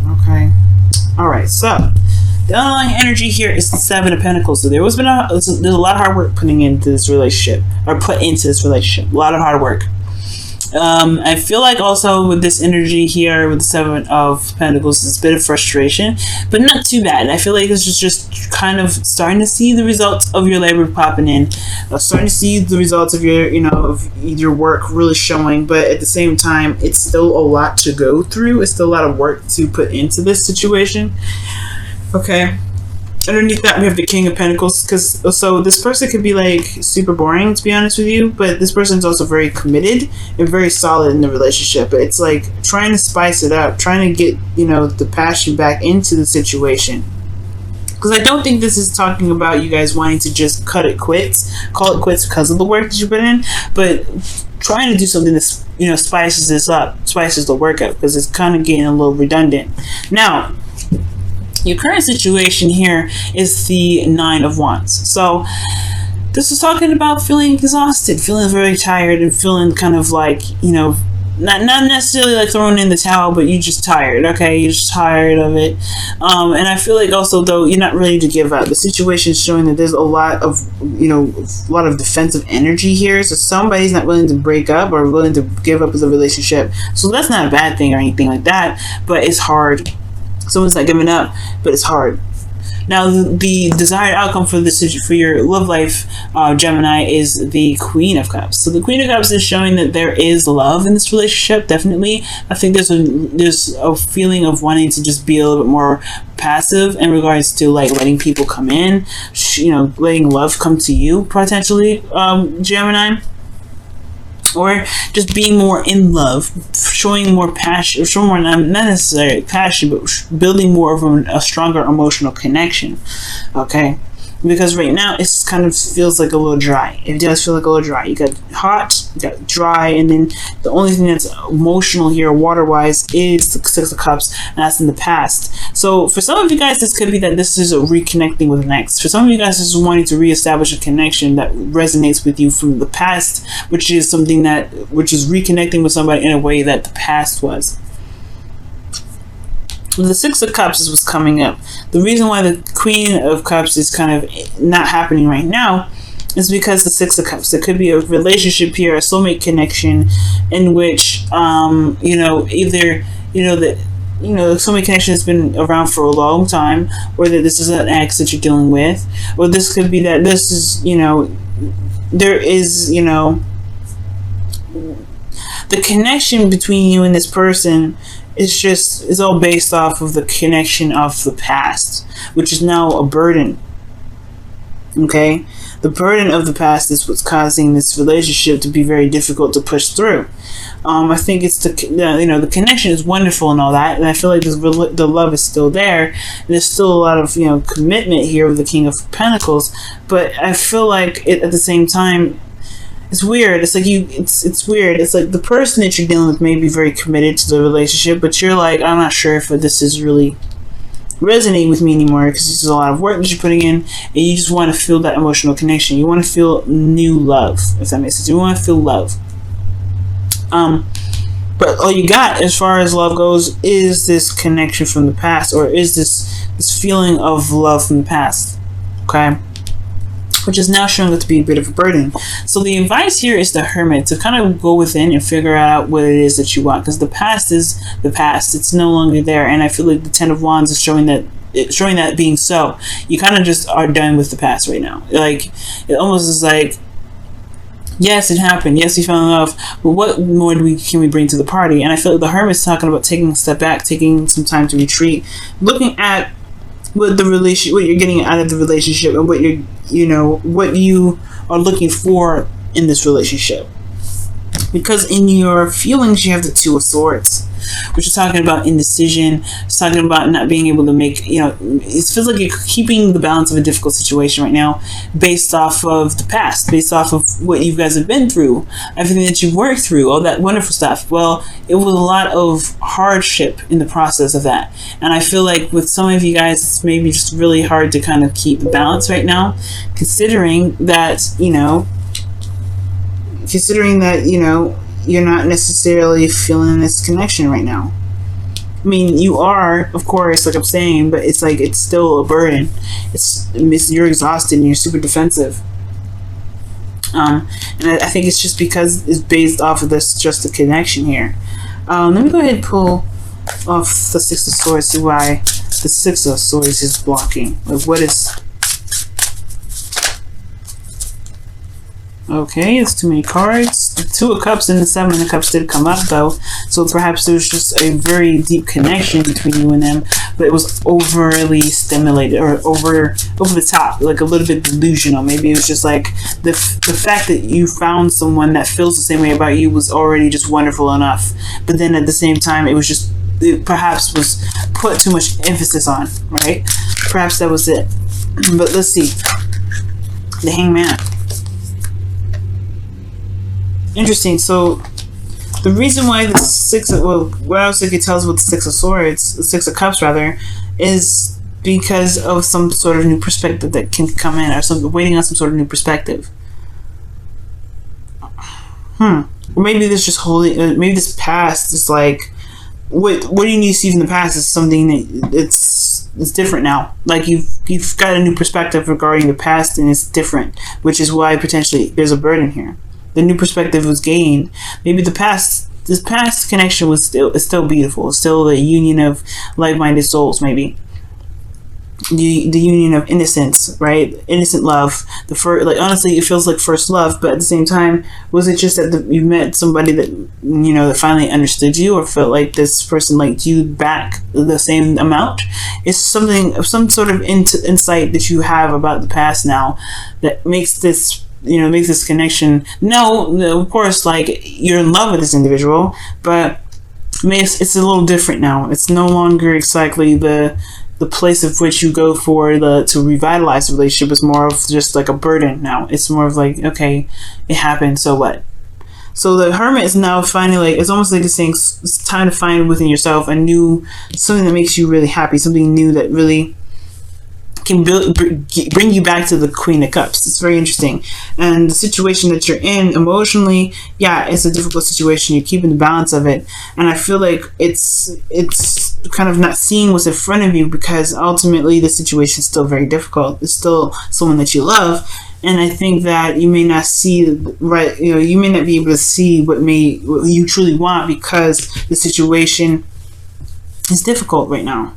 Okay. All right. So the underlying energy here is the Seven of Pentacles. So there's a lot of hard work put into this relationship. A lot of hard work. I feel like also with this energy here with the Seven of Pentacles, it's a bit of frustration, but not too bad. I feel like this is just kind of starting to see the results of your labor popping in, starting to see the results of your, of your work really showing. But at the same time, it's still a lot to go through. It's still a lot of work to put into this situation. Okay. Underneath that, we have the King of Pentacles, so this person could be like super boring, to be honest with you, but this person's also very committed and very solid in the relationship. But it's like trying to spice it up, trying to get, the passion back into the situation. Because I don't think this is talking about you guys wanting to just call it quits because of the work that you put in, but trying to do something that, spices this up, spices the work up, because it's kind of getting a little redundant. Now, your current situation here is the Nine of Wands. So this is talking about feeling exhausted, feeling very tired, and feeling kind of like, not necessarily like throwing in the towel, but you're just tired, okay? You're just tired of it. And I feel like also, though, you're not ready to give up. The situation is showing that there's a lot of, a lot of defensive energy here. So somebody's not willing to break up or willing to give up with a relationship. So that's not a bad thing or anything like that, but it's hard. Someone's not giving up, but it's hard. Now, the desired outcome for your love life, Gemini, is the Queen of Cups. So the Queen of Cups is showing that there is love in this relationship. Definitely, I think there's a feeling of wanting to just be a little bit more passive in regards to like letting people come in, letting love come to you potentially, Gemini. Or just being more in love, showing more passion, showing more, not necessarily passion, but building more of a stronger emotional connection. Okay? Because right now, it kind of feels like a little dry. It does feel like a little dry. You got hot, you got dry, and then the only thing that's emotional here, water-wise, is the Six of Cups, and that's in the past. So for some of you guys, this could be that this is a reconnecting with an ex. For some of you guys, this is wanting to reestablish a connection that resonates with you from the past, which is reconnecting with somebody in a way that the past was. The Six of Cups is what's coming up. The reason why the Queen of Cups is kind of not happening right now is because the Six of Cups. There could be a relationship here, a soulmate connection, in which, either, the soulmate connection has been around for a long time, or that this is an ex that you're dealing with, or this could be that this is, there is, the connection between you and this person is all based off of the connection of the past, which is now a burden. Okay? The burden of the past is what's causing this relationship to be very difficult to push through. I think it's the connection is wonderful and all that, and I feel like the love is still there. There's still a lot of commitment here with the King of Pentacles, but I feel like at the same time, it's weird. It's like it's weird. It's like the person that you're dealing with may be very committed to the relationship, but you're like, I'm not sure if this is really resonating with me anymore, because this is a lot of work that you're putting in, and you just want to feel that emotional connection. You want to feel new love, if that makes sense. You want to feel love. But all you got as far as love goes is this connection from the past, or is this feeling of love from the past. Okay? Which is now showing up to be a bit of a burden. So the advice here is the Hermit, to kind of go within and figure out what it is that you want, because the past is the past. It's no longer there, and I feel like the Ten of Wands is showing that being so. You kind of just are done with the past right now. Like, it almost is like, yes, it happened. Yes, we fell in love, but what more can we bring to the party? And I feel like the Hermit's talking about taking a step back, taking some time to retreat, looking at what you're getting out of the relationship, and what what you are looking for in this relationship. Because in your feelings, you have the Two of Swords, which is talking about indecision. It's talking about not being able to make, it feels like you're keeping the balance of a difficult situation right now based off of the past, based off of what you guys have been through, everything that you've worked through, all that wonderful stuff. Well, it was a lot of hardship in the process of that. And I feel like with some of you guys, it's maybe just really hard to kind of keep the balance right now, considering that, you're not necessarily feeling this connection right now. I mean, you are, of course, like I'm saying, but it's like it's still a burden. You're exhausted and you're super defensive. And I think it's just because it's based off of this, just a connection here. Let me go ahead and pull off the Six of Swords, see why the Six of Swords is blocking. Like, what is... Okay, it's too many cards. The Two of Cups and the Seven of Cups did come up, though. So perhaps there was just a very deep connection between you and them, but it was overly stimulated or over the top, like a little bit delusional. Maybe it was just like the fact that you found someone that feels the same way about you was already just wonderful enough. But then at the same time, it perhaps was put too much emphasis on, right? Perhaps that was it. But let's see. The Hangman. Interesting. So the reason why the what else I could tell us with the Six of Swords, the Six of Cups rather, is because of some sort of new perspective that can come in, or waiting on some sort of new perspective. Or maybe this just maybe this past is like, what do you need to see from the past is something that it's different now. Like you've got a new perspective regarding the past, and it's different, which is why potentially there's a burden here. The new perspective was gained. Maybe this past connection is still beautiful. It's still the union of like-minded souls. Maybe the union of innocence, right? Innocent love. Like honestly, it feels like first love. But at the same time, was it just that you met somebody that that finally understood you, or felt like this person liked you back the same amount? It's some sort of insight that you have about the past now that makes this. Makes this connection. No, of course, like you're in love with this individual, but it's a little different now. It's no longer exactly the place of which you go for to revitalize the relationship. Is more of just like a burden now. It's more of like, okay, it happened, so what? So the Hermit is now finding, like, it's almost like it's saying it's time to find within yourself something that makes you really happy, something new that really can bring you back to the Queen of Cups. It's very interesting. And the situation that you're in emotionally, yeah, it's a difficult situation. You're keeping the balance of it. And I feel like it's kind of not seeing what's in front of you, because ultimately the situation is still very difficult. It's still someone that you love. And I think that you may not see you may not be able to see what you truly want, because the situation is difficult right now.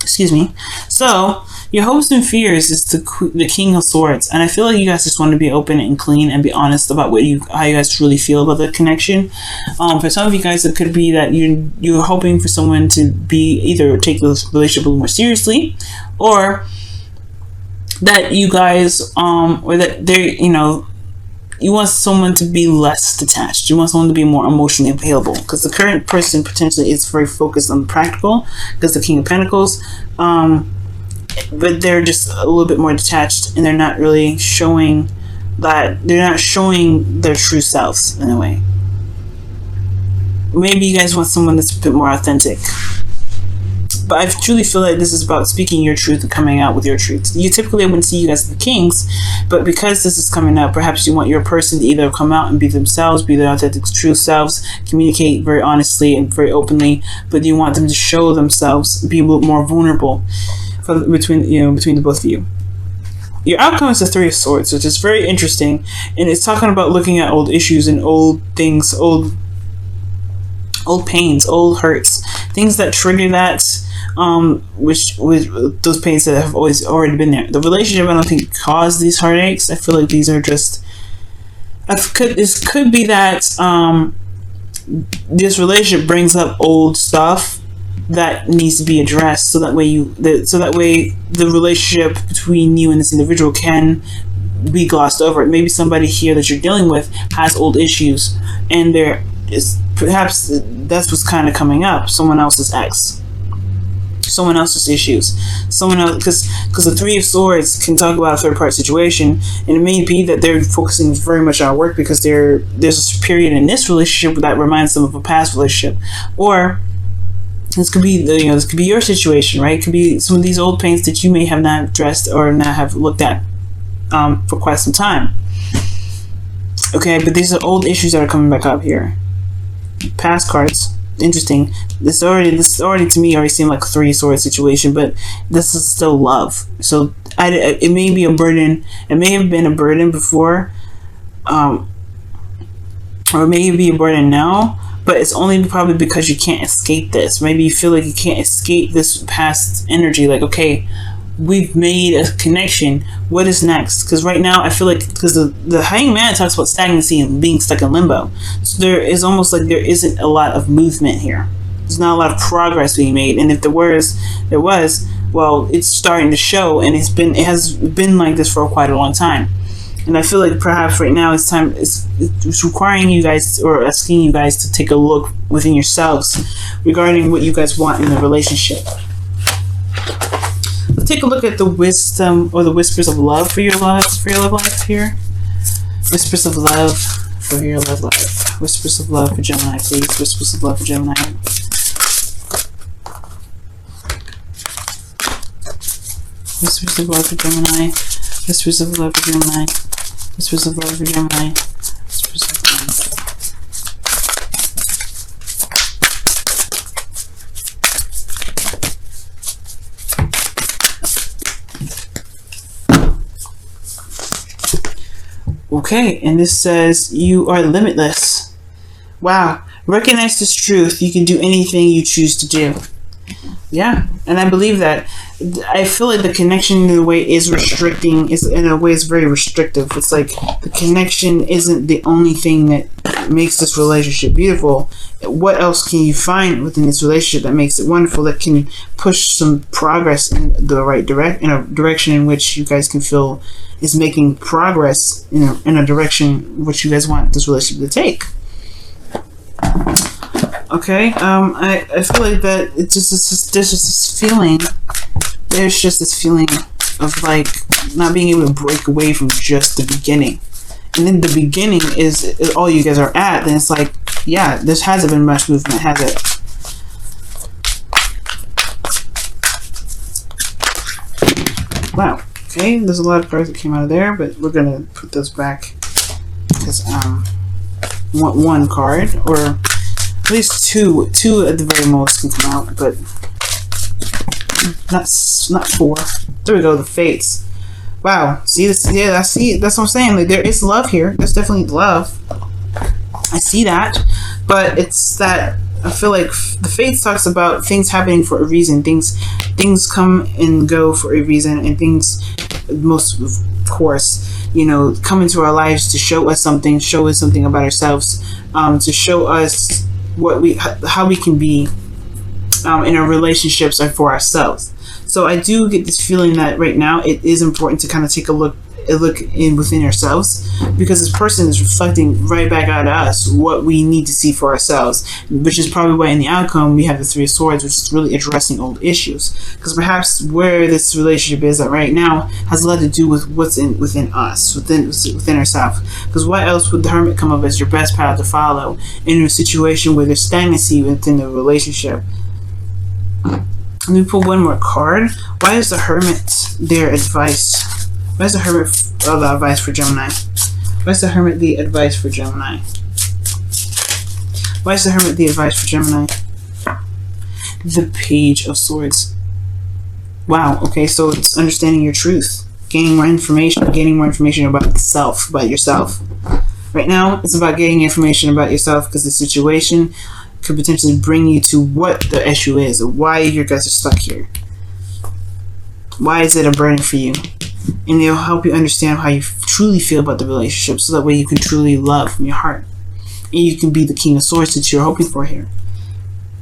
Excuse me. So your hopes and fears is the King of Swords, and I feel like you guys just want to be open and clean and be honest about how you guys truly feel about the connection. For some of you guys, it could be that you're hoping for someone to be either take this relationship a little more seriously, or that you guys or that they you want someone to be less detached. You want someone to be more emotionally available, because the current person potentially is very focused on the practical, because the King of Pentacles, but they're just a little bit more detached, and they're not really showing their true selves in a way. Maybe you guys want someone that's a bit more authentic. But I truly feel like this is about speaking your truth and coming out with your truth. Typically, I wouldn't see you guys as the kings, but because this is coming up, perhaps you want your person to either come out and be themselves, be their authentic, true selves, communicate very honestly and very openly, but you want them to show themselves, be a little more vulnerable between the both of you. Your outcome is the Three of Swords, which is very interesting, and it's talking about looking at old issues and old things, old pains, old hurts, things that trigger that. Which with those pains that have already been there. The relationship, I don't think, caused these heartaches. I feel like these are just. This could be that this relationship brings up old stuff that needs to be addressed, so that way the relationship between you and this individual can be glossed over. Maybe somebody here that you're dealing with has old issues, and there is perhaps that's what's kind of coming up. Someone else's ex. Someone else's issues, someone else, because the Three of Swords can talk about a third-party situation, and it may be that they're focusing very much on work because there's a period in this relationship that reminds them of a past relationship, or this could be this could be your situation, right? It could be some of these old pains that you may have not addressed or not have looked at for quite some time. Okay, but these are old issues that are coming back up here. Past cards. interesting. This already to me already seemed like a 3-sword situation, but this is still love. So it may be a burden. It may have been a burden before, or it may be a burden now. But it's only probably because you can't escape this. Maybe you feel like you can't escape this past energy. Like, okay, we've made a connection. What is next? Because right now, I feel like, because the Hanged Man talks about stagnancy and being stuck in limbo. So there is almost like there isn't a lot of movement here. There's not a lot of progress being made. And if there was, well, it's starting to show, and it has been like this for quite a long time. And I feel like perhaps right now it's requiring you guys, or asking you guys, to take a look within yourselves regarding what you guys want in the relationship. Let's take a look at the wisdom or the whispers of love for your love life here. Whispers of love for your love life. Whispers of love for Gemini, please. Whispers of love for Gemini. Whispers of love for Gemini. Whispers of love for Gemini. Whispers of love for Gemini. Whispers of love. Okay, and this says you are limitless. Wow. Recognize this truth. You can do anything you choose to do. Yeah, and I believe that. I feel like the connection in a way is restricting, in a way is very restrictive. It's like the connection isn't the only thing that makes this relationship beautiful. What else can you find within this relationship that makes it wonderful, that can push some progress in the right in a direction in which you guys can feel is making progress in a direction which you guys want this relationship to take? Okay, I feel like that there's just this feeling. There's just this feeling of like not being able to break away from just the beginning. And then the beginning is all you guys are at. Then it's like, yeah, this hasn't been much movement, has it? Wow. Okay, there's a lot of cards that came out of there, but we're gonna put those back because one card, or at least two at the very most can come out, but not 4. There we go, the Fates. Wow, see this? Yeah, I see. That's what I'm saying. Like, there is love here. There's definitely love. I see that, but it's that I feel like the Fates talks about things happening for a reason. Things come and go for a reason, and things, most of course, come into our lives to show us something about ourselves, to show us how we can be in our relationships and for ourselves. So I do get this feeling that right now it is important to kind of take a look in within ourselves, because this person is reflecting right back at us what we need to see for ourselves, which is probably why in the outcome we have the 3 of Swords, which is really addressing old issues, because perhaps where this relationship is at right now has a lot to do with what's within us, within ourselves. Because why else would the Hermit come up as your best path to follow in a situation where there's stagnancy within the relationship? Let me pull one more card. Why is the Hermit their advice? Why is the Hermit the advice for Gemini? Why is the Hermit the advice for Gemini? Why is the Hermit the advice for Gemini? The Page of Swords. Wow, okay, so it's understanding your truth. Gaining more information about yourself. Right now, it's about getting information about yourself, because the situation could potentially bring you to what the issue is, or why you guys are stuck here. Why is it a burden for you? And it'll help you understand how you truly feel about the relationship, so that way you can truly love from your heart. And you can be the King of Swords that you're hoping for here.